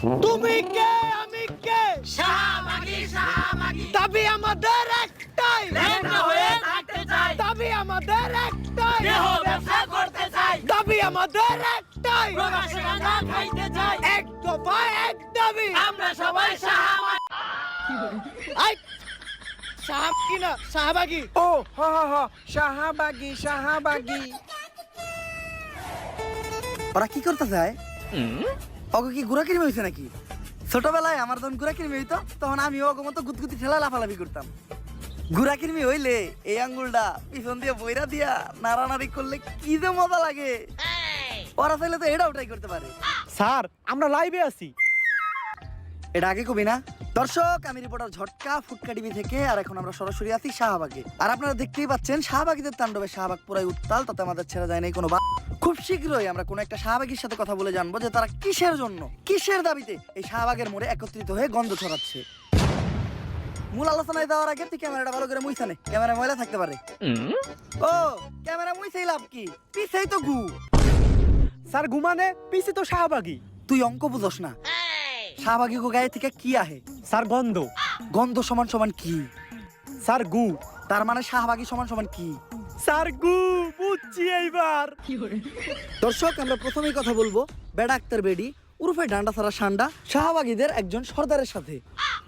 তুমি কে আমি কে শাহবাগী শাহবাগী দাবি আমাদের একটাই লেখা হয়ে থাকতে চাই দাবি আমাদের একটাই দেহ ব্যবসা করতে চাই দাবি আমাদের একটাই প্রকাশ্যে গাঁজা খাইতে চাই এক দফা এক দাবি আমরা সবাই শাহবাগী আই শাহবাগী না শাহবাগী ও হ শাহবাগী শাহবাগী। ওরা কি করতে চায়? ওকে কি গুড়া কিনবে হয়েছে নাকি? ছোটবেলায় আমার যখন গুড়া কিনবে হইতো তখন আমি ওকে মতো গুতগুতি ঠেলা লাফালাফি করতাম। গুড়া কিনবি হইলে এই আঙ্গুলটা পিছন দিয়ে বইরা দিয়া নাড়ানাড়ি করলে কি যে মজা লাগে। ওরা চাইলে তো এটাও ট্রাই করতে পারে। স্যার আমরা লাইভে আছি। এটা আগে কবি না? দর্শক, আমি রিপোর্টার ঝটকা ফুটকা টিভি থেকে। আর এখন আমরা সরাসরি আছি শাহবাগে। আর আপনারা দেখতেই পাচ্ছেন শাহবাগীদের তাণ্ডবে শাহবাগ পুরাই উত্তাল, তাতে আমাদের ছেড়ে যায় নাই কোনো। খুব শীঘ্রই আমরা কোনো একটা শাহবাগীর সাথে কথা বলে জানবো যে তারা কিসের জন্য, কিসের দাবিতে এই শাহবাগের মোড়ে একত্রিত হয়ে গন্ধ ছড়াচ্ছে। মূল আলোচনায় যাওয়ার আগে তুই ক্যামেরাটা ভালো করে মুইছানে, ক্যামেরা ময়লা থাকতে পারে। ও ক্যামেরা মুইছেই লাভ কি, পিছেই তো গু। স্যার ঘুমানে পিছে তো শাহবাগী। তুই অঙ্ক বুঝোস না। শাহবাগী গো গায়ে থেকে কি আহে? স্যার গন্ধ। গন্ধ সমান সমান কি? স্যার গু। তার মানে শাহবাগী সমান সমান কি? স্যার গু বুঝছি এইবার। দর্শক, আমরা প্রথমেই কথা বলবো বেডা আক্তার বেডি উরফে ডান্ডা সারা সান্ডা শাহবাগীদের একজন সর্দারের সাথে।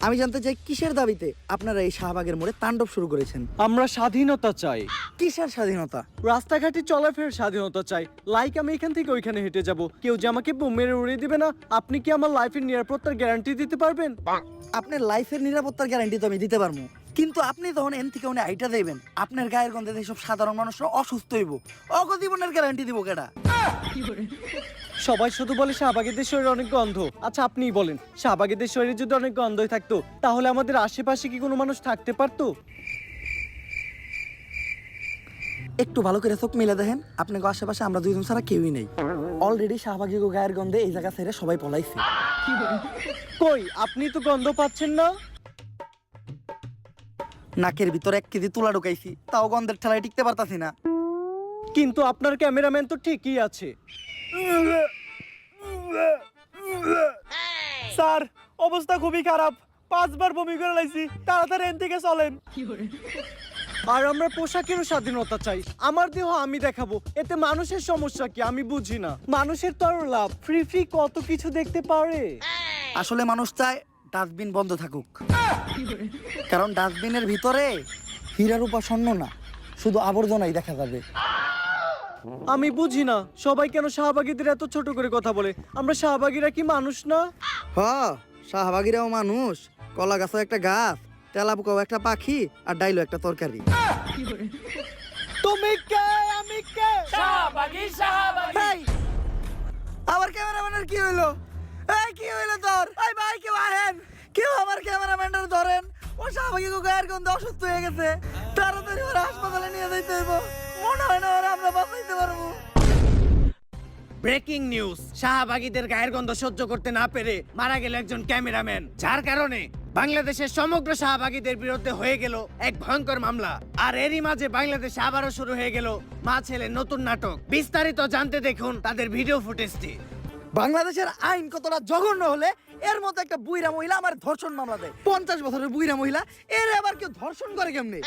আমি জানতে চাই কিসের দাবিতে আপনারা এই শাহবাগের মোড়ে তাণ্ডব শুরু করেছেন? আমরা স্বাধীনতা চাই, কিসের স্বাধীনতা? রাস্তাঘাটে চলাফেরার স্বাধীনতা চাই। লাইক আমি এখান থেকে ওইখানে হেঁটে যাব, কেউ যে আমাকে বোম মেরে উড়িয়ে দিবে না। আপনি কি আমার লাইফের নিরাপত্তার গ্যারান্টি দিতে পারবেন? আপনার লাইফের নিরাপত্তার গ্যারান্টি তো আমি দিতে পারবো, কিন্তু আপনি যখন এন থেকে উনি আইটা দেবেন, আপনার গায়ের গন্ধে এইসব সাধারণ মানুষরা অসুস্থ হইব, অগজীবনের গ্যারান্টি দিব কেডা? সবাই শুধু বলে শাহবাগীদের শরীরে অনেক গন্ধ। আচ্ছা আপনিই বলেন, শাহবাগীদের শরীরে যদি অনেক গন্ধই থাকতো তাহলে আমাদের আশেপাশে কি কোনো মানুষ থাকতে পারতো? একটু ভালো করে চোখ মিলে দেখেন, আপনাকে আশেপাশে আমরা দুইজন ছাড়া কেউই নেই। অলরেডি শাহবাগী গো গায়ের গন্ধে এই জায়গা ছেড়ে সবাই পলাইছে। কই আপনি তো গন্ধ পাচ্ছেন না? নাকের ভিতরে 1 কেজি তুলা ঢুকাইছি, তাও গন্ধের ঠেলায় টিকতে পারতাছি না। কিন্তু আপনার ক্যামেরাম্যান তো ঠিকই আছে। স্যার অবস্থা খুবই খারাপ, 5 বার বমি করে লাইছি, তাড়াতাড়ি এন থেকে চলেন। আর আমরা পোশাকেরও স্বাধীনতা চাই। আমার দেহ আমি দেখাবো, এতে মানুষের সমস্যা কি আমি বুঝি না। মানুষের তো আরো লাভ, ফ্রি ফ্রি কত কিছু দেখতে পারে। আসলে মানুষ চায় ডাস্টবিন বন্ধ থাকুক, কারণ ডাস্টবিনের ভিতরে হীরার উপাসন্ন না, শুধু আবর্জনাই দেখা যাবে। আমি বুঝি না সবাই কেন শাহবাগীদের এত ছোট করে কথা বলে। আমরা শাহবাগীরা কি মানুষ না? হ, শাহবাগীরাও মানুষ। কলা গাছও একটা গাছ, তেলাপোকাও একটা পাখি, আর ডাইলো একটা তরকারি। তুমি কে আমি কে শাহবাগী শাহবাগী এই, আমার ক্যামেরাম্যানের কি হইলো? এই কি হইলো তোর? এই ভাই কেউ আহেন, কেউ আমার ক্যামেরাম্যানের ধরেন। ও শাহবাগী গো গায়ের গন্ধে অসুস্থ হয়ে গেছে, তাড়াতাড়ি ওরা হাসপাতালে নিয়ে যাইতে হইব। মনে হয় না ওরা আমরা বাঁচাইতে পারবো। ব্রেকিং নিউজ, শাহবাগীদের গায়ের গন্ধ সহ্য করতে না পেরে মারা গেল একজন ক্যামেরাম্যান, যার কারণে বাংলাদেশের সমগ্র শাহবাগীদের বিরুদ্ধে হয়ে গেল এক ভয়ঙ্কর মামলা। আর এরই মাঝে বাংলাদেশে আবারও শুরু হয়ে গেল মা ছেলের নতুন নাটক। বিস্তারিত জানতে দেখুন তাদের ভিডিও ফুটেজটি। বাংলাদেশের আইন কতটা জঘন্য হলে এর মতো একটা বুইরা মহিলা আমার ধর্ষণ মামলা দেয়? 50 বছরের বুইরা মহিলা, এর আবার কেউ ধর্ষণ করে কেমনে?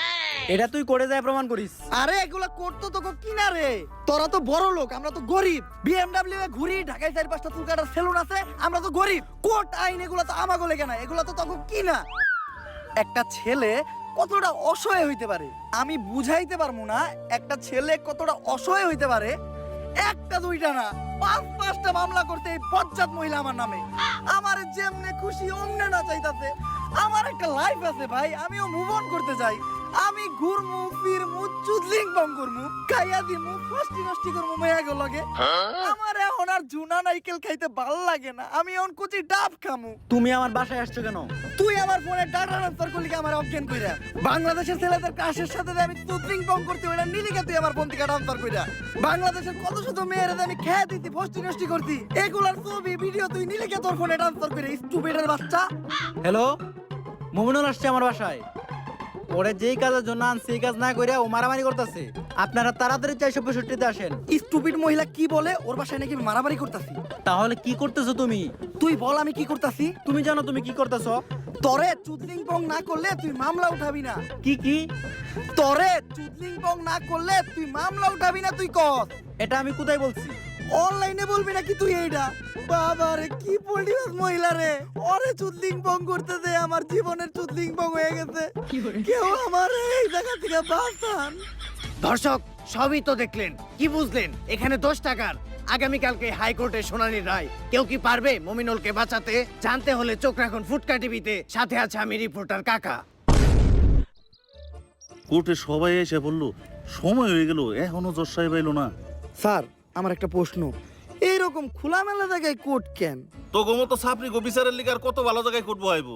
এটা তুই করে যায় প্রমাণ করিস। আরে এগুলা করতো তো কিনা রে, তোরা তো বড় লোক, আমরা তো গরিব। বিএমডব্লিউ এ ঘুরি, ঢাকায় 4-5টা চুল কাটার সেলুন আছে, আমরা তো গরিব। কোর্ট আইন এগুলা তো আমাগো লেগে না, এগুলা তো তখন কিনা। একটা ছেলে কতটা অসহায় হইতে পারে আমি বুঝাইতে পারবো না। একটা ছেলে কতটা অসহায় হইতে পারে, একটা দুইটা না 5-5টা মামলা করতে এই বজ্জাত মহিলা আমার নামে। আমার যেমনে খুশি অমনে না চাইতাছে। আমার একটা লাইফ আছে ভাই, আমিও মুভ অন করতে চাই। আমি ঘুরমু ফিরমু চুদলিং বং করমু, খাইয়া দিমু, ফষ্টি নষ্টি করমু মায়া গো লাগে। আমার এখন আর জুনা নাইকেল খাইতে ভাল লাগে না, আমি এখন কুচি ডাব খামু। তুমি আমার বাসায় আসছো কেন? তুই আমার ফোনে ডাটা ট্রান্সফার করলি কি আমার অজ্ঞান কইরা? বাংলাদেশের ছেলেদের কাশের সাথে যে আমি চুদলিং বং করতে ওইটা নিলি কে তুই আমার ফোন থেকে ট্রান্সফার কইরা? বাংলাদেশের কত শত মেয়েরা আমি খেয়ে দিতি, ফষ্টি নষ্টি করতি, এগুলার ছবি ভিডিও তুই নিলি কে তোর ফোনে ট্রান্সফার করে? স্টুপিডের বাচ্চা। হ্যালো, মুমিনুল আসছে আমার বাসায়। ওরে যেই কাজের জন্য আনছে সেই কাজ না করে ও মারামারি করতেছে। আপনারা তাড়াতাড়ি 465-তে আসেন। স্টুপিড মহিলা কি বলে? ওর বাসায় নাকি আমি মারামারি করতেছি। তাহলে কি করতেছো তুমি? তুই বল আমি কি করতেছি? তুমি জানো তুমি কি করতেছো? তরে চুদলিং পং না করলে তুই মামলা উঠাবি না। কি তরে চুদলিং পং না করলে তুই মামলা উঠাবি না, তুই কর। এটা আমি কোথায় বলছি? অনলাইনে বলবি নাকি তুই? এইটা বাবা রে, কি পল্টিবাস মহিলা রে। ওরে চুদলিং পং করতে দে, আমার জীবনের চুদলিং পং হয়ে গেছে। কেউ আমার এই জায়গা থেকে বাঁচান। দর্শক সবই তো দেখলেন, কি বুঝলেন? এখানে 10 টাকার আগামীকালকে হাইকোর্টে শুনানির রায়। কেউ কি পারবে মমিনুলকে বাঁচাতে? জানতে হলে চোখ রাখুন ফুটকা টিভিতে। সাথে আছে আমি রিপোর্টার কাকা। কোর্টে সবাই এসে বললো, সময় হয়ে গেল এখনো জজ সাহেব এলো না। স্যার আমার একটা প্রশ্ন, এইরকম খোলামেলা জায়গায় কোর্ট কেন? তো মতো সাপরি গো বিচারের লিগার কত ভালো জায়গায় কোর্ট বহাইবো।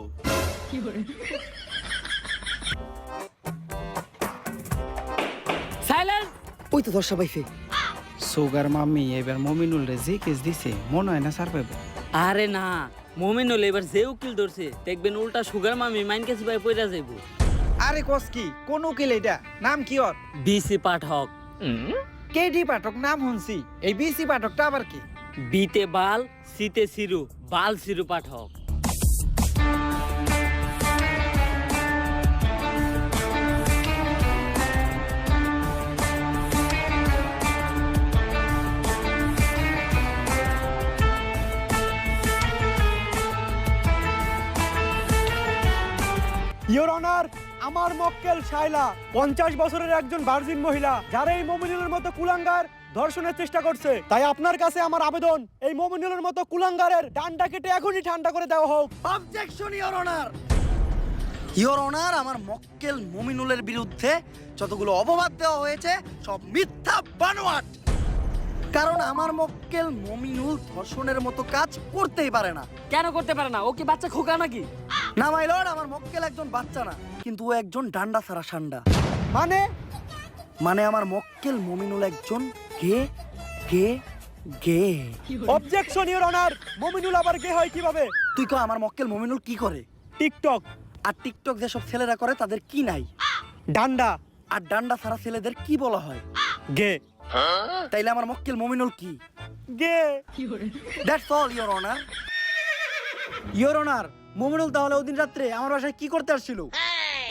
সাইলেন্ট। ওই তো দর্শা পাইছে। সুগার মাম্মি এবার মমিনুল রে যে কেস দিছে মনে হয় না স্যার পাইব। আরে না, মোমিনুল এবার যে উকিল ধরছে দেখবেন উল্টা সুগার মামি মাইন কাছে ভাই পয়রা যাইব। আরে কস কি কোন উকিল এটা? নাম কি ওর? বিসি পাঠক। কেডি পাঠক নাম শুনছি, এই বিসি পাঠকটা আবার কি? বিতে বাল, সিতে সিরু, বাল সিরু পাঠক। ইওর অনার, আমার মক্কেল শাইলা 50 বছরের একজন ভার্জিন মহিলা, যারা এই মমিনুলের মতো কুলাঙ্গার ধর্ষণের চেষ্টা করছে। তাই আপনার কাছে আমার আবেদন, এই মমিনুলের মতো কুলাঙ্গারের ডান্ডা কেটে এখনই ঠান্ডা করে দেওয়া হোক। Objection your honour. Your honour, আমার মক্কেল মমিনুলের বিরুদ্ধে যতগুলো অপবাদ দেওয়া হয়েছে সব মিথ্যা বানোয়াট। কারণ আমার মক্কেল মমিনুল ধর্ষণের মতো কাজ করতেই পারে না। কেন করতে পারে না? ও কি বাচ্চা খোকা নাকি? না মাই লর্ড, আমার মক্কেল একজন বাচ্চা না, কিন্তু ও একজন ডান্ডা ছাড়া সান্ডা। মানে আমার মক্কেল মমিনুল একজন গে গে গে। অবজেকশন ইওর অনার, মমিনুল আবার গে হয় কিভাবে? তুই কো আমার মক্কেল মমিনুল কি করে? টিকটক। আর টিকটক যেসব ছেলেরা করে তাদের কি নাই? ডান্ডা। আর ডান্ডা ছাড়া ছেলেদের কি বলা হয়? গে। তাইলে আমার মক্কেল মমিনুল কি? গে। That's all your honour. Your honour, Mominul তাহলে ওদিন রাত্রে আমার বাসায় কি করতে আসছিল?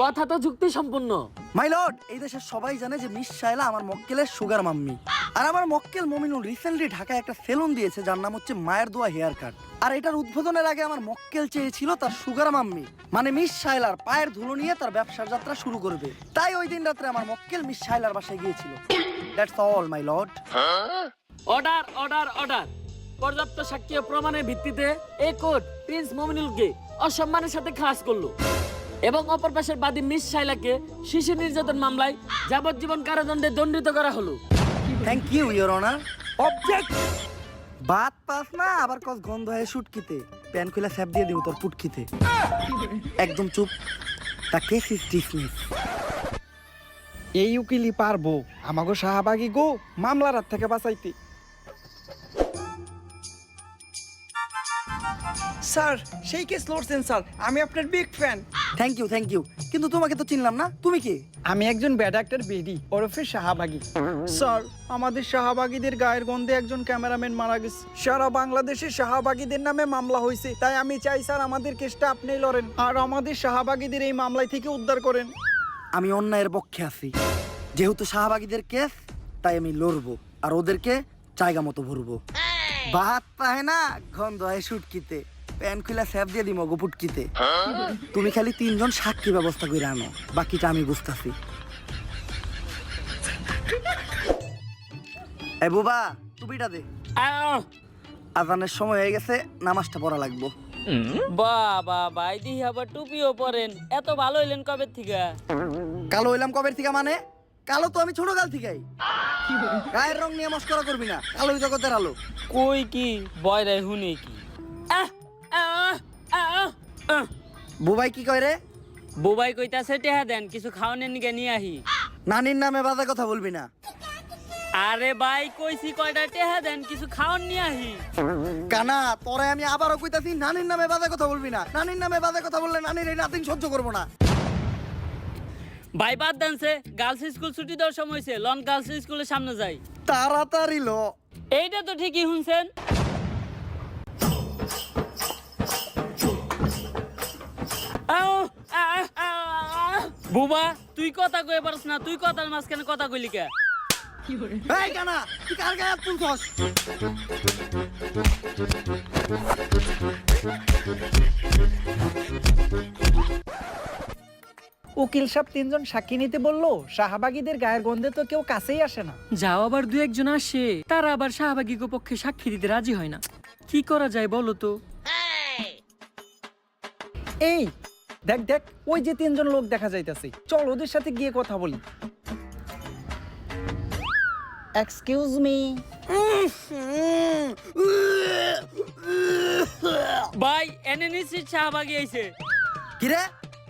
কথা তো যুক্তি সম্পূর্ণ। মাই লর্ড, এই দেশের সবাই জানে যে মিস শাইলা আমার মক্কেলের সুগার মাম্মি। আর আমার মক্কেল মমিনুল রিসেন্টলি ঢাকায় একটা সেলুন দিয়েছে যার নাম হচ্ছে মায়ের দোয়া হেয়ার কাট। আর এটার উদ্বোধনের আগে আমার মক্কেল চেয়েছিল তার সুগার মাম্মি মানে মিস শাইলার পায়ের ধুলো নিয়ে তার ব্যবসার যাত্রা শুরু করবে। তাই ওই দিন রাত্রে আমার মক্কেল মিস শাইলার বাসায় গিয়েছিল। That's all my lord. Order order order. পর্যাপ্ত সাক্ষ্য প্রমাণের ভিত্তিতে এই কোর্ট প্রিন্স মমিনুলকে অসম্মানের সাথে খালাস করলো এবং অপর পাশের বাদী মিস শাইলাকে শিশু নির্যাতন মামলায় যাবজ্জীবন কারাদণ্ডে দণ্ডিত করা হলো। Thank you your honour. Object. বাত পাস না আবার কস গন্ধ হয় শুটকিতে। প্যান খুলে স্যাপ দিয়ে দিব তোর পুটকিতে। একদম চুপ। তা কেস ইজ ডিসমিস। এই উকিলই পারবো আমাগো শাহবাগী গো মামলার হাত থেকে বাঁচাইতে। স্যার সেই কেস লড়ছেন স্যার, আমি আপনার বিগ ফ্যান। থ্যাংক ইউ, কিন্তু তোমাকে তো চিনলাম না, তুমি কি? আমি একজন ব্যাড অ্যাক্টর বেডি ওরফে শাহবাগী। স্যার আমাদের শাহবাগীদের গায়ের গন্ধে একজন ক্যামেরাম্যান মারা গেছে। সারা বাংলাদেশে শাহবাগীদের নামে মামলা হয়েছে, তাই আমি চাই স্যার আমাদের কেসটা আপনিই লড়েন আর আমাদের শাহবাগীদের এই মামলায় থেকে উদ্ধার করেন। আমি অন্যায়ের পক্ষে আছি। যেহেতু শাহবাগীদের কেস তাই আমি লড়বো আর ওদেরকে জায়গা মতো ভরবো। বাত পায় না গন্ধ হয় শুটকিতে। প্যান খুলে স্যাপ দিয়ে দিম গোপুটকিতে। তুমি খালি 3 জন সাক্ষী ব্যবস্থা করে আনো, বাকিটা আমি বুঝতাছি। এ বুবা টুপিটা দে, আজানের সময় হয়ে গেছে, নামাজটা পড়া লাগবো। বাবা ভাই দিহি আবার টুপিও পরেন, এত ভালো হইলেন কবে থেকে? কালো হইলাম কবের থেকে? মানে কালো তো আমি ছোট কাল থেকেই। গায়ের রং নিয়ে মস্করা করবি না, কালোই জগতের আলো। কই কি বয়রাই হুনি কি? বুবাই কি কয় রে? বুবাই কইতাছে টেহা দেন কিছু খাওয়ানোর নিকে নিয়ে আহি। নানির নামে বাজে কথা বলবি না। আরে ভাই কইছি কয়টা টেহা দেন কিছু খাওয়ান নিয়ে আহি। কানা তোরে আমি আবারও কইতাছি নানির নামে বাজে কথা বলবি না। নানির নামে বাজে কথা বললে নানির এই নাতিন সহ্য করবো না। ভাই বাদ দেনছে, গার্লস স্কুল ছুটি দেওয়ার সময় হয়েছে, লন গার্লস স্কুলের সামনে যাই। তাড়াতাড়ি ল। এইটা তো ঠিকই শুনছেন। বুবা তুই কথা কয়ে পারস না, তুই কথার মাঝখানে কথা কইলি কে? এই কানা, তুই কার গায়ে হাত তুলছস? উকিল সাহেব 3 জন সাক্ষী নিতে বললো, শাহবাগীদের গায়ের গন্ধে তো কেউ কাছেই আসে না। যাও আবার দু একজন আসে, তারা আবার শাহবাগী পক্ষে সাক্ষী দিতে রাজি হয় না। কি করা যায় বলো তো? এই দেখ দেখ, ওই যে 3 জন লোক দেখা যাইতাছে, চল ওদের সাথে গিয়ে কথা বলি। Excuse me. ভাই এনে নিশ্চিত শাহবাগী আইছে। কিরে,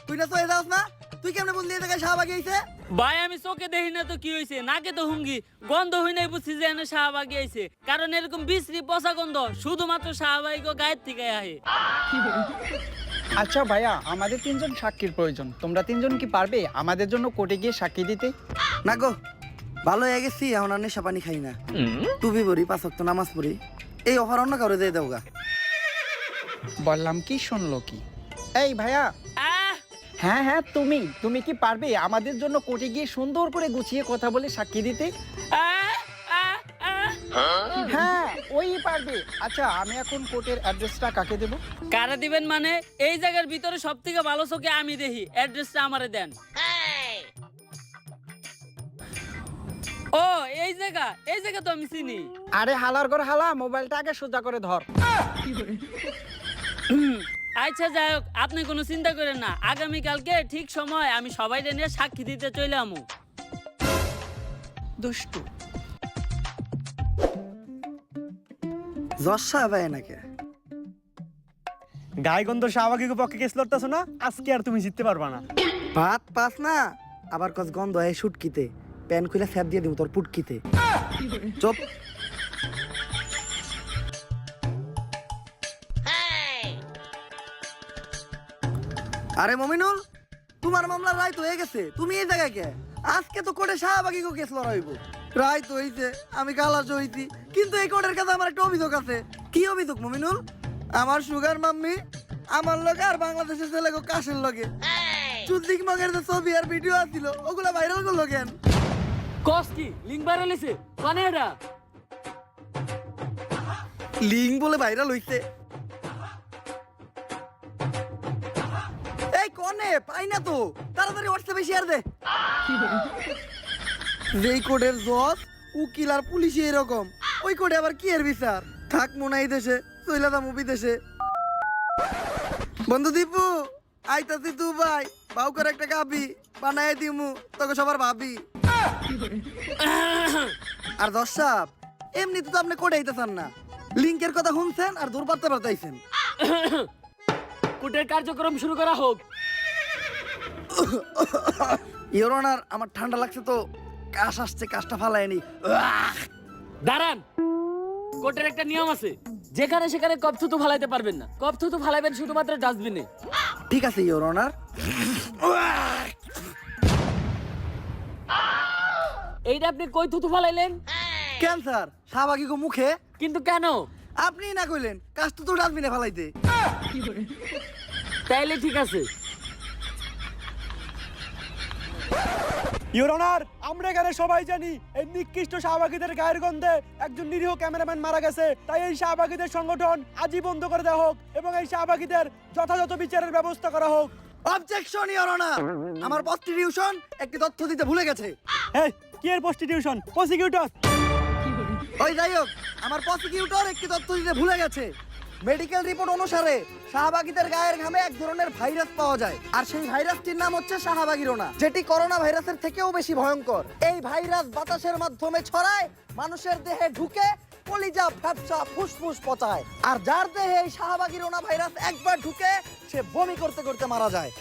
তুই না চলে যাস না? তুই কেমনে বললি এই জায়গায় শাহবাগী আইছে? ভাই আমি চোখে দেখি না তো কি হয়েছে, নাকে তো হুঙ্গি, গন্ধ হই নাই বুঝছি যে এনে শাহবাগী আইছে। কারণ এরকম বিশ্রী পচা গন্ধ শুধুমাত্র শাহবাগী গায়ের থেকে আহে। আচ্ছা ভাইয়া, আমাদের 3 জন সাক্ষীর প্রয়োজন। তোমরা 3 জন কি পারবে আমাদের জন্য কোর্টে গিয়ে সাক্ষী দিতে? না গো, ভালো হয়ে গেছি, এখন আর নেশা পানি খাই না, টুপি পরি, 5 ওয়াক্ত নামাজ পড়ি। এই অফার অন্য কারো দিয়ে দেওগা। বললাম কি, শুনলো কি? এই ভাইয়া, আহ হ্যাঁ হ্যাঁ, তুমি কি পারবে আমাদের জন্য কোর্টে গিয়ে সুন্দর করে গুছিয়ে কথা বলে সাক্ষী দিতে? আহ আহ আহ হ্যাঁ, ওই পারবে। আচ্ছা, আমি এখন কোর্টের অ্যাড্রেসটা কাকে দেব? কারা দিবেন মানে? এই জায়গার ভিতরে সব থেকে ভালো চোখে আমি দেখি, অ্যাড্রেসটা আমারে দেন। ও এই জায়গা তো আমি চিনি। আরে হালার ঘর হালা, মোবাইলটা আগে সোজা করে ধর। আচ্ছা যাই হোক, আপনি কোনো চিন্তা করেন না, আগামীকালকে ঠিক সময় আমি সবাই নিয়ে সাক্ষী দিতে চলে আমু। দুষ্টু। জশা ভাই নাকি? গায়গন্ধ শাহবাগী পক্ষে কেস লড়তেছো না, আজকে আর তুমি জিততে পারবা না। ভাত পাস না, আবার কস গন্ধ হয় শুটকিতে, প্যান খুলে স্যাপ দিয়ে দিব তোর পুটকিতে। চুপ। আরে মমিনুল, তোমার মামলার রায় তো হয়ে গেছে, তুমি এই জায়গায় কে? আজকে তো কোর্টে শাহবাগী কেস লড়াইব। রায় তো হইছে, আমি খালাস হইছি, কিন্তু এই কোর্টের কাছে আমার একটা অভিযোগ আছে। কি অভিযোগ মমিনুল? আমার সুগার মাম্মি আমার লগে আর বাংলাদেশের ছেলে কাশের লগে চুদ্দিক মগের যে ছবি আর ভিডিও আছিল, ওগুলা ভাইরাল করলো কেন? কস কি লিঙ্ক ভাইরাল হইছে? কোনে এটা? লিঙ্ক বলে ভাইরাল হইছে? এই কোনে পাই না তো, তাড়াতাড়ি হোয়াটসঅ্যাপে শেয়ার দে। যেই কোডের জজ, উকিল আর পুলিশই এরকম, ওই কোডে আবার কি এর বিচার? থাক মোনাই দেশে, চইলাদা মুভি দেশে। বন্ধু দীপু, আইতাছি তু ভাই, বাউ করে একটা গাবি বানায় দিমু, তোকে সবার ভাবি। আর দর্শক, এমনিতে তো আপনি কোডে আইতেছেন না, লিঙ্কের কথা শুনছেন আর দূর পারতে পারতেছেন। কোর্টের কার্যক্রম শুরু করা হোক। ইওর অনার, আমার ঠান্ডা লাগছে তো, কাশ আসছে, কাশটা ফালায়নি। দাঁড়ান, কোর্টের একটা নিয়ম আছে, যেখানে সেখানে কপ থুতু ফালাইতে পারবেন না, কপ থুতু ফালাইবেন শুধুমাত্র ডাস্টবিনে। ঠিক আছে ইওর অনার। এইটা আপনি কই থুতু ফালাইলেন? ক্যান্সার শাহবাগী গো মুখে। কিন্তু কেন? আপনি না কইলেন কাশ তো ডাস্টবিনে ফালাইতে। তাইলে ঠিক আছে। ইওর অনার, আমরা এখানে সবাই জানি এই নিকৃষ্ট শাহবাগীদের গায়ের গন্ধে একজন নিরীহ ক্যামেরাম্যান মারা গেছে। তাই এই শাহবাগীদের সংগঠন আজই বন্ধ করে দেওয়া হোক এবং এই শাহবাগীদের যথাযথ বিচারের ব্যবস্থা করা হোক। অবজেকশন ইওর অনার, আমার প্রস্টিটিউশন একটি তথ্য দিতে ভুলে গেছে। এই কি এর প্রস্টিটিউশন? প্রসিকিউটর। ওই যাই হোক, আমার প্রসিকিউটর একটি তথ্য দিতে ভুলে গেছে। মেডিকেল রিপোর্ট অনুসারে শাহবাগীদের গায়ের ঘামে এক ধরনের ভাইরাস পাওয়া যায়, আর সেই ভাইরাসটির নাম হচ্ছে শাহবাগিরোনা, যেটি করোনা ভাইরাসের থেকেও বেশি ভয়ঙ্কর। এই ভাইরাস বাতাসের মাধ্যমে ছড়ায়, মানুষের দেহে ঢুকে কলিজা, ফ্যাপসা, ফুসফুস পচায়, আর যার দেহে এই শাহবাগিরোনা ভাইরাস একবার ঢুকে সে বমি করতে করতে মারা যায়।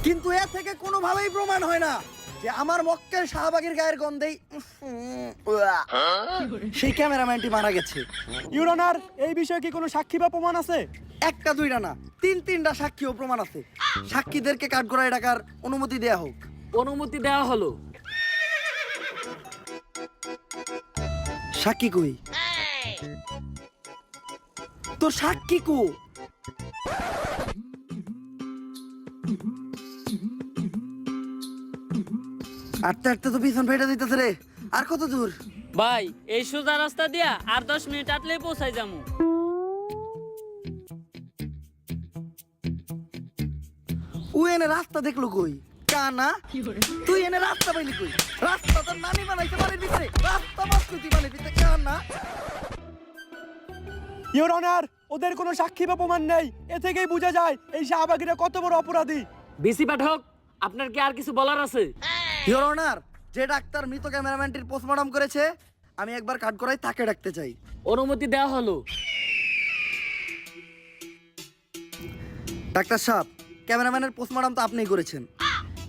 কিন্তু এ থেকে কোনোভাবেই প্রমাণ হয় না যে আমার মক্কেল শাহবাগীর গায়ের গন্ধেই সেই ক্যামেরাম্যানটি মারা গেছে। ইওর অনার, এই বিষয়ে কি কোনো সাক্ষী বা প্রমাণ আছে? একটা দুইটা না, 3-3টা সাক্ষী ও প্রমাণ আছে। সাক্ষীদেরকে কাঠগড়ায় ডাকার অনুমতি দেয়া হোক। অনুমতি দেওয়া হলো। সাক্ষী কই? তোর সাক্ষী কো? আটটা আটটা তো পিছন ফেটে দিতেছে রে। আর কত দূর? ভাই এই সোজা রাস্তা দিয়া আর 10 মিনিট আটলেই পৌঁছাই যামু। ও এনে রাস্তা দেখলো কই? কানা তুই এনে রাস্তা পাইলি কই? রাস্তা তোর নানি বানাইছে বাড়ির ভিতরে, রাস্তা বাস তুই বাড়ির ভিতরে। কানা ইওর অনার, ওদের কোনো সাক্ষী বা প্রমাণ নেই। এ থেকেই বোঝা যায় এই শাহবাগীরা কত বড় অপরাধী। বিসি পাঠক, আপনার কি আর কিছু বলার আছে? ইওর অনার, যে ডাক্তার মৃত ক্যামেরাম্যানটির পোস্টমর্টম করেছে, আমি একবার কাট করাই তাকে ডাকতে চাই। অনুমতি দেওয়া হলো। ডাক্তার সাহেব, ক্যামেরাম্যানের পোস্টমর্টম তো আপনিই করেছেন।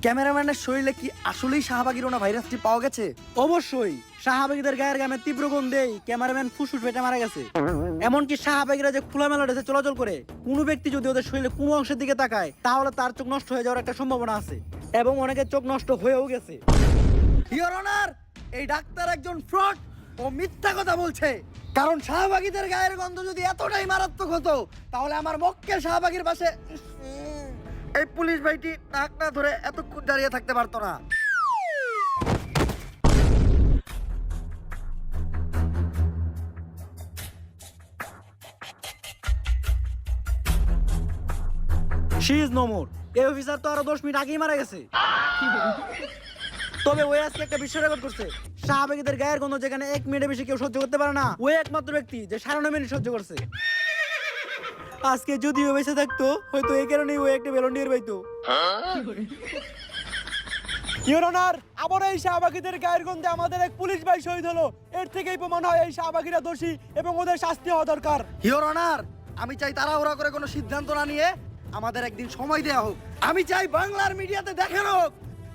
ক্যামেরাম্যানের শরীরে কি আসলেই শাহবাগিরোনা ভাইরাসটি পাওয়া গেছে? অবশ্যই শাহবাগীদের গায়ের গামে তীব্র গন্ধেই ক্যামেরাম্যান ফুসফুস ফেটে মারা গেছে। এমনকি শাহবাগীরা যে খোলামেলা ড্রেসে চলাচল করে, কোনো ব্যক্তি যদি ওদের শরীরে কোনো অংশের দিকে তাকায় তাহলে তার চোখ নষ্ট হয়ে যাওয়ার একটা সম্ভাবনা আছে, এবং অনেকের চোখ নষ্ট হয়েও গেছে। ইওর অনার, এই ডাক্তার একজন ফ্রড ও মিথ্যা কথা বলছে। কারণ শাহবাগীদের গায়ের গন্ধ যদি এতটাই মারাত্মক হতো, তাহলে আমার মক্কেল শাহবাগীর পাশে এই পুলিশ ভাইটি নাক না ধরে এতক্ষণ দাঁড়িয়ে থাকতে পারতো না। She is no more. এই অফিসার তো আরো 10 মিনিট আগেই মারা গেছে। তবে ওই আজকে একটা বিশ্ব রেকর্ড করছে। শাহবাগীদের গায়ের গন্ধ যেখানে 1 মিনিটের বেশি কেউ সহ্য করতে পারে না, ওই একমাত্র ব্যক্তি যে 9.5 মিনিট সহ্য করছে। আজকে যদিও বেঁচে থাকতো, হয়তো এই কারণেই ও একটা ভেলন্ডিয়ার পাইতো। ইওর অনার, আবার এই শাহবাগীদের গায়ের গন্ধে আমাদের এক পুলিশ ভাই শহীদ হলো। এর থেকেই প্রমাণ হয় এই শাহবাগীরা দোষী এবং ওদের শাস্তি হওয়া দরকার। ইওর অনার, আমি চাই তাড়াহুড়া করে কোনো সিদ্ধান্ত না নিয়ে আমাদের একদিন সময় দেওয়া হোক। আমি চাই বাংলার মিডিয়াতে দেখানো হোক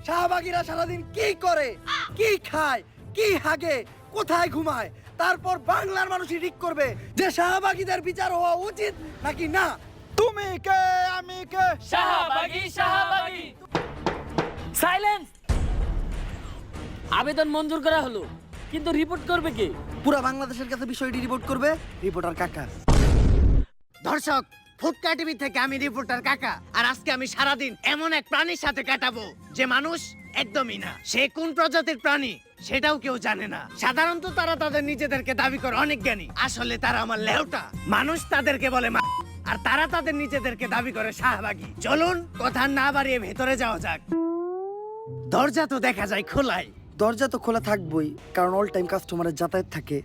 শাহবাগীরা সারাদিন কি করে, কি খায়, কি হাগে, কোথায় ঘুমায়। তারপর বাংলার মানুষই ঠিক করবে যে শাহবাগীদের বিচার হওয়া উচিত নাকি না। তুমি কে, আমি কে? শাহবাগী শাহবাগী। সাইলেন্স। আবেদন মঞ্জুর করা হলো, কিন্তু রিপোর্ট করবে কে? পুরা বাংলাদেশের কাছে বিষয়টি রিপোর্ট করবে রিপোর্টার কাকা। দর্শক, ফুটকা টিভি থেকে আমি রিপোর্টার কাকা। আর আজকে আমি সারাদিন এমন এক প্রাণীর সাথে কাটাবো যে মানুষ একদমই না। সে কোন প্রজাতির প্রাণী সেটাও কেউ জানে না। সাধারণত তারা তাদের নিজেদেরকে দাবি করে অনেক জ্ঞানী, আসলে তারা আমার লেউটা। মানুষ তাদেরকে বলে আর তারা তাদের নিজেদেরকে দাবি করে শাহবাগী। চলুন কথা না বাড়িয়ে ভেতরে যাওয়া যাক। দরজা তো দেখা যায় খোলাই। দরজা তো খোলা থাকবই, কারণ অল টাইম কাস্টমারের যাতায়াত থাকে।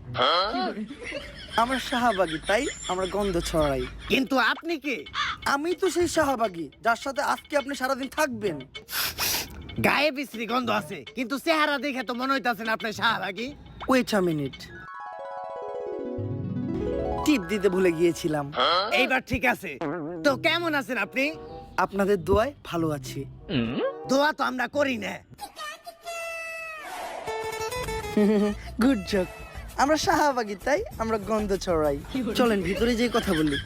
আমরা শাহবাগী, তাই আমরা গন্ধ ছড়াই। কিন্তু আপনি কি? আমি তো সেই শাহবাগী যার সাথে আজকে আপনি সারাদিন থাকবেন। গায়ে বিশ্রী গন্ধ আছে, কিন্তু চেহারা দেখে তো মনে হইতাছেন আপনি শাহবাগী। ওয়েট আ মিনিট, টিপ দিতে ভুলে গিয়েছিলাম। এইবার ঠিক আছে। তো কেমন আছেন আপনি? আপনাদের দোয়ায় ভালো আছি। দোয়া তো আমরা করি না। Good job. আমরা শাহবাগী, তাই আমরা গন্ধ ছড়াই। চলেন ভিতরে যেয়ে কথা বলি।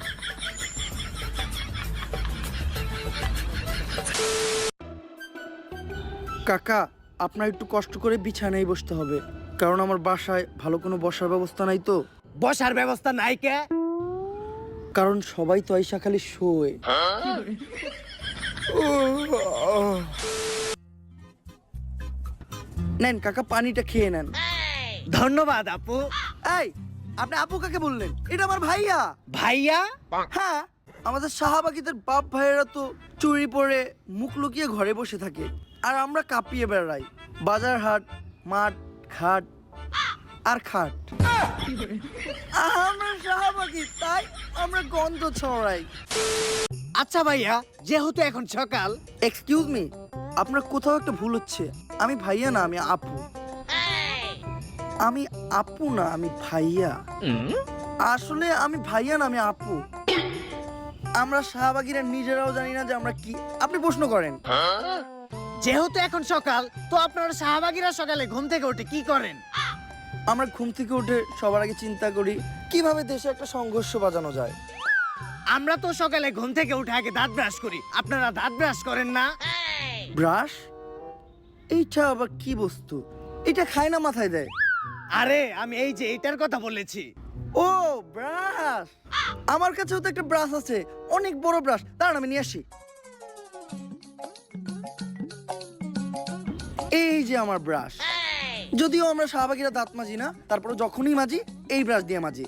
কাকা, আপনার একটু কষ্ট করে বিছানায় বসতে হবে, কারণ আমার বাসায় ভালো কোনো বসার ব্যবস্থা নাই তো। বসার ব্যবস্থা নাই কে? কারণ সবাই তো আইসা খালি শোয়। নেন কাকা, পানিটা খেয়ে নেন। ধন্যবাদ আপু। এই, আপনি আপু কাকে বললেন? এটা আমার ভাইয়া। ভাইয়া? হ্যাঁ, আমাদের শাহবাগীদের বাপ ভাইয়েরা তো চুরি পরে মুখ লুকিয়ে ঘরে বসে থাকে, আর আমরা কাঁপিয়ে বেড়াই বাজার হাট, মাঠ, ঘাট আর খাট। আমরা শাহবাগী, তাই আমরা গন্ধ ছড়াই। আচ্ছা ভাইয়া, যেহেতু এখন সকাল। এক্সকিউজ মি, আপনার কোথাও একটা ভুল হচ্ছে। আমি ভাইয়া না, আমি আপু। আমি আপু না, আমি ভাইয়া। আসলে আমি ভাইয়া না, আমি আপু। আমরা শাহবাগীরা নিজেরাও জানি না যে আমরা কি। আপনি প্রশ্ন করেন। যেহেতু এখন সকাল, তো আপনারা শাহবাগীরা সকালে ঘুম থেকে উঠে কি করেন? আমরা ঘুম থেকে উঠে সবার আগে চিন্তা করি কিভাবে দেশে একটা সংঘর্ষ বাজানো যায়। আমরা তো সকালে ঘুম থেকে উঠে আগে দাঁত ব্রাশ করি। আপনারা দাঁত ব্রাশ করেন না? ব্রাশ? এইটা আবার কি বস্তু? এটা খায় না মাথায় দেয়? আরে আমি এই যে এটার কথা বলেছি। ও ব্রাশ, আমার কাছেও তো একটা ব্রাশ আছে, অনেক বড় ব্রাশ। দাঁড়ান আমি নিয়ে আসি। এই যে আমার ব্রাশ। যদিও আমরা শাহবাগীরা দাঁত মাজি না, তারপরে যখনই মাজি এই ব্রাশ দিয়ে মাজি।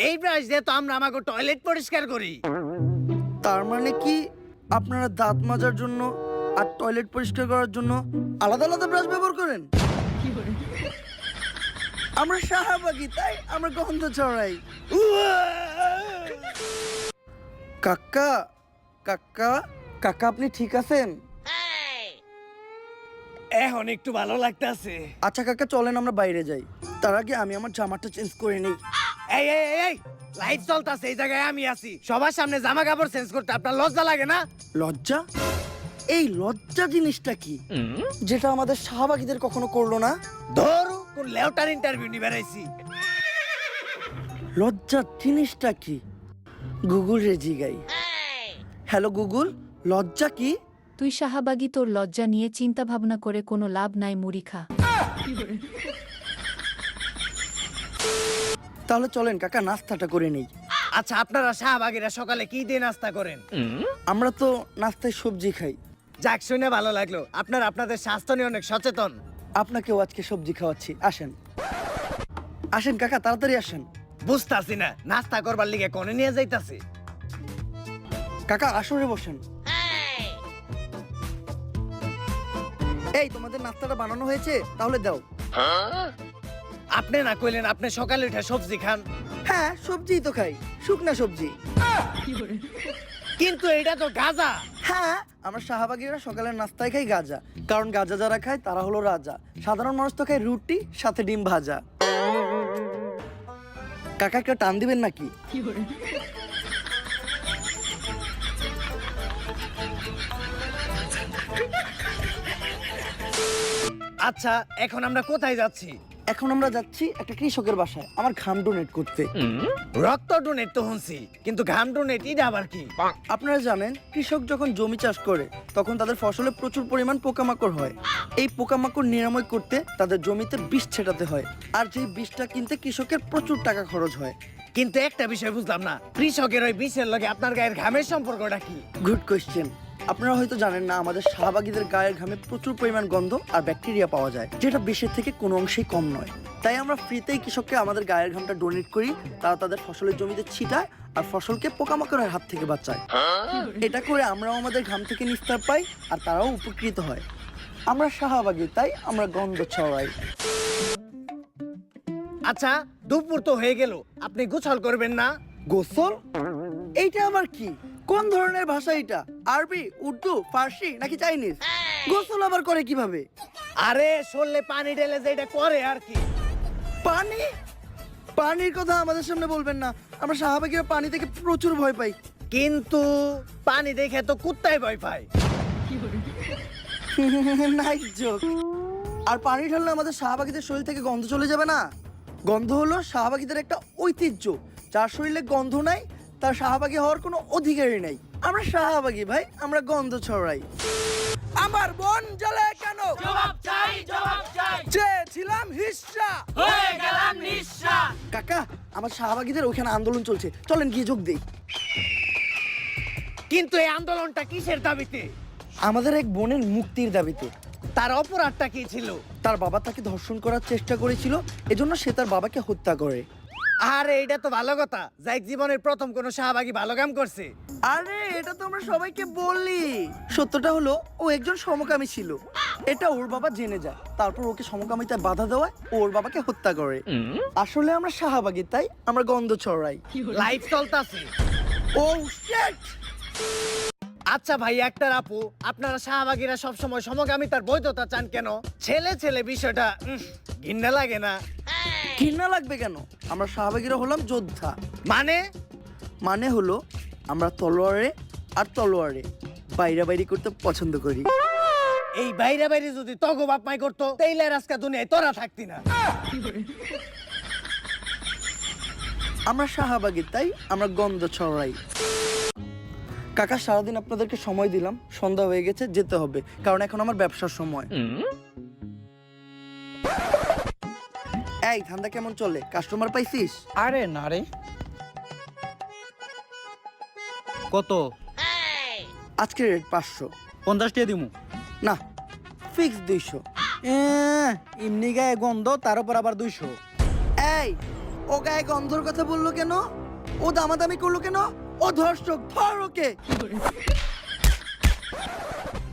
এই ব্রাশ দিয়ে তো আমরা আমাকে টয়লেট পরিষ্কার করি। তার মানে কি আপনারা দাঁত মাজার জন্য আর টয়লেট পরিষ্কার করার জন্য আলাদা আলাদা ব্রাশ ব্যবহার করেন? আমরা শাহবাগী, তাই আমরা গন্ধ ছড়াই। কাকা, কাকা, কাকা, আপনি ঠিক আছেন? এখন একটু ভালো লাগতেছে। আচ্ছা কাকা, চলেন আমরা বাইরে যাই। তার আগে আমি আমার জামাটা চেঞ্জ করে নিই। এই এই এই, এই লাইট চলতেছে, এই জায়গায় আমি আছি। সবার সামনে জামা কাপড় চেঞ্জ করতে আপনার লজ্জা লাগে না? লজ্জা? এই লজ্জা জিনিসটা কি, যেটা আমাদের শাহবাগীদের কখনো করলো না? ধরু কোন লেউটার ইন্টারভিউ নিয়ে বেড়াইছি। লজ্জা জিনিসটা কি? গুগল রে জিগাই। হ্যালো গুগল, লজ্জা কি? তুই শাহবাগী, তোর লজ্জা নিয়ে চিন্তা ভাবনা করে কোনো লাভ নাই, মুড়ি খা। তাহলে চলেন কাকা নাস্তাটা করে নেই। আচ্ছা, আপনারা শাহবাগীরা সকালে কি দিয়ে নাস্তা করেন? আমরা তো নাস্তায় সবজি খাই। যাক, শুনে ভালো লাগলো আপনারা আপনাদের স্বাস্থ্য নিয়ে অনেক সচেতন। আপনাকেও আজকে সবজি খাওয়াচ্ছি, আসেন। আসেন কাকা, তাড়াতাড়ি আসেন। বুঝতাছি না নাস্তা করবার লিগে কোনে নিয়ে যাইতাছি। কাকা আসরে বসেন। এই তোমাদের নাস্তাটা বানানো হয়েছে, তাহলে দাও। আপনি না কইলেন আপনি সকালে উঠে সবজি খান? হ্যাঁ, সবজি তো খাই, শুকনা সবজি। কিন্তু এটা তো গাজা। হ্যাঁ, আমরা শাহবাগীরা সকালের নাস্তায় খাই গাজা, কারণ গাজা যারা খায় তারা হলো রাজা। সাধারণ মানুষ তো খায় রুটি সাথে ডিম ভাজা। কাকা একটা টান দিবেন নাকি? আচ্ছা, এখন আমরা কোথায় যাচ্ছি? এখন আমরা যাচ্ছি একটা কৃষকের বাসায় আমার ঘাম ডোনেট করতে। রক্ত ডোনেট তো শুনছি, কিন্তু ঘাম ডোনেট এটা আবার কি? আপনারা জানেন, কৃষক যখন জমি চাষ করে তখন তাদের ফসলে প্রচুর পরিমাণ পোকামাকড় হয়। এই পোকামাকড় নিরাময় করতে তাদের জমিতে বিষ ছেটাতে হয়, আর যেই বিষটা কিনতে কৃষকের প্রচুর টাকা খরচ হয়। কিন্তু একটা বিষয় বুঝলাম না, কৃষকের ওই বিষের লগে আপনার গায়ের ঘামের সম্পর্কটা কি? Good question. আপনারা হয়তো জানেন না, আমাদের শাহবাগীদের গায়ের ঘামে প্রচুর পরিমাণ গন্ধ আর ব্যাকটেরিয়া পাওয়া যায়, যেটা বিষের থেকে কোনো অংশেই কম নয়। তাই আমরা ফ্রিতেই কৃষককে আমাদের গায়ের ঘামটা ডোনেট করি। তারা তাদের ফসলের জমিতে ছিটায় আর ফসলকে পোকামাকড়ের হাত থেকে বাঁচায়। এটা করে আমরাও আমাদের ঘাম থেকে নিস্তার পাই আর তারাও উপকৃত হয়। আমরা শাহবাগী, তাই আমরা গন্ধ ছড়াই। আচ্ছা, দুপুর তো হয়ে গেল, আপনি গোসল করবেন না? গোসল? এইটা আবার কি? কোন ধরনের ভাষা এটা? আরবি, উর্দু, ফার্সি নাকি চাইনিজ? গোসল আবার করে কিভাবে? আরে শরীরে পানি ঢেলে যে এটা করে আর কি। পানি? পানির কথা আমাদের সামনে বলবেন না, আমরা শাহবাগীরা পানি থেকে প্রচুর ভয় পাই। কিন্তু পানি দেখে তো কুত্তায় ভয় পায়। Nice joke. আর পানি ঢাললে আমাদের শাহবাগীদের শরীর থেকে গন্ধ চলে যাবে না? গন্ধ হলো শাহবাগীদের একটা ঐতিহ্য। যার শরীরে গন্ধ নাই তার শাহবাগী হওয়ার কোনো অধিকারই নাই। আমরা শাহবাগী ভাই, আমরা গন্ধ ছড়াই। আমার মন জ্বলে কেন? জবাব চাই, জবাব চাই। চেয়েছিলাম হিস্সা, হয়ে গেলাম নিঃস্বা। কাকা আমার শাহবাগীদের ওখানে আন্দোলন চলছে, চলেন গিয়ে যোগ দেই। কিন্তু এই আন্দোলনটা কিসের দাবিতে? আমাদের এক বোনের মুক্তির দাবিতে। তার অপরাধটা কি ছিল? তার বাবা তাকে ধর্ষণ করার চেষ্টা করেছিল, এজন্য সে তার বাবাকে হত্যা করে। আরে এটা তো ভালো কথা, যাই জীবনের প্রথম কোন শাহবাগী ভালো কাম করছে। আরে এটা তো আমরা সবাইকে বললি। সত্যটা হলো ও একজন সমকামী ছিল, এটা ওর বাবা জেনে যায়। তারপর ওকে সমকামিতায় বাধা দেওয়ায় ও ওর বাবাকে হত্যা করে। আসলে আমরা শাহবাগী, তাই আমরা গন্ধ ছড়াই। লাইট চলতাছে। ও শিট! আচ্ছা ভাই, একটা আপু, আপনারা শাহবাগীরা সবসময় সমকামিতার বৈধতা চান কেন? ছেলে ছেলে বিষয়টা ঘৃণা লাগে না? ঘৃণা লাগবে কেন? আমরা শাহবাগীরা হলাম যোদ্ধা। মানে হলো আমরা তলোয়ারে আর তলোয়ারে বাইরাবাইরি করতে পছন্দ করি। এই বাইরে বাইরে যদি তগো বাপ মাই করতো, তাইলে আর আজকে দুনিয়ায় তোরা থাকতি না। আমরা শাহবাগী, তাই আমরা গন্ধ ছড়াই। কাকা সারাদিন আপনাদেরকে সময় দিলাম, সন্ধ্যা হয়ে গেছে, যেতে হবে, কারণ এখন আমার ব্যবসার সময়। এই ধান্দা কেমন চলে? কাস্টমার পাইছিস? আরে না রে। কত? আজকে রেট 500। 50 টাকা দিমু। না, ফিক্স 200। এমনি গায়ে গন্ধ, তার উপর আবার 200। এই, ও গায়ে গন্ধর কথা বললো কেন? ও দামাদামি করলো কেন? ও ধর্ষক, ধর ওকে।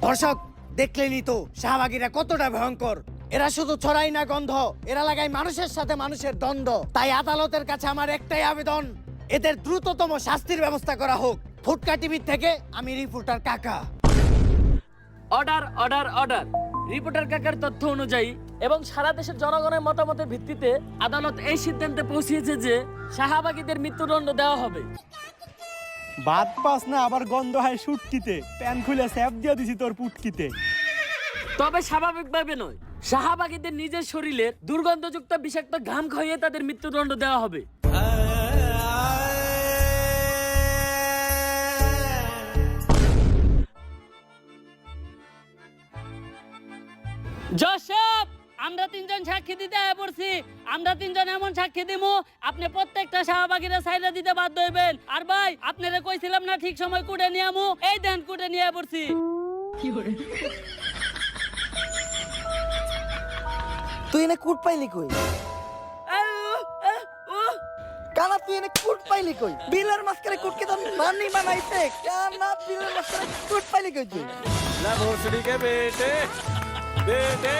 দর্শক দেখলেনই তো শাহবাগীরা কতটা ভয়ঙ্কর। এরা শুধু ছড়াই না গন্ধ, এরা লাগায় মানুষের সাথে মানুষের দ্বন্দ্ব। তাই আদালতের কাছে আমার একটাই আবেদন, এদের দ্রুততম শাস্তির ব্যবস্থা করা হোক। ফুটকা টিভি থেকে আমি রিপোর্টার কাকা। Order order order. রিপোর্টার কাকার তথ্য অনুযায়ী এবং সারা দেশের জনগণের মতামতের ভিত্তিতে আদালত এই সিদ্ধান্তে পৌঁছেছে যে শাহবাগীদের মৃত্যুদণ্ড দেওয়া হবে। ভাত পাস না, আবার গন্ধ হয় সুটকিতে। প্যান খুলে স্যাপ দিয়ে দিছি তোর পুটকিতে। তবে স্বাভাবিকভাবে নয়, শাহবাগীদের নিজের শরীরের দুর্গন্ধযুক্ত বিষাক্ত ঘাম খাইয়ে তাদের মৃত্যুদণ্ড দেওয়া হবে। জশব, আমরা তিনজন সাক্ষী দিতে আয় পড়ছি। আমরা তিনজন এমন সাক্ষী দিমু, আপনি প্রত্যেকটা শাহবাগীরা সাইডে দিতে বাধ্য হইবেন। আর ভাই, আপনারা কইছিলাম না ঠিক সময় কুটে নিয়ে আমু, এই দেন কুটে নিয়ে পড়ছি। তুই এনে কুট পাইলি কই? কানা তুই এনে কুট পাইলি কই? বিলের মাঝখানে কুটকে তো মানি বানাইছে। কানা বিলের মাঝখানে কুট পাইলি কই তুই? ना भोसड़ी के बेटे बेटे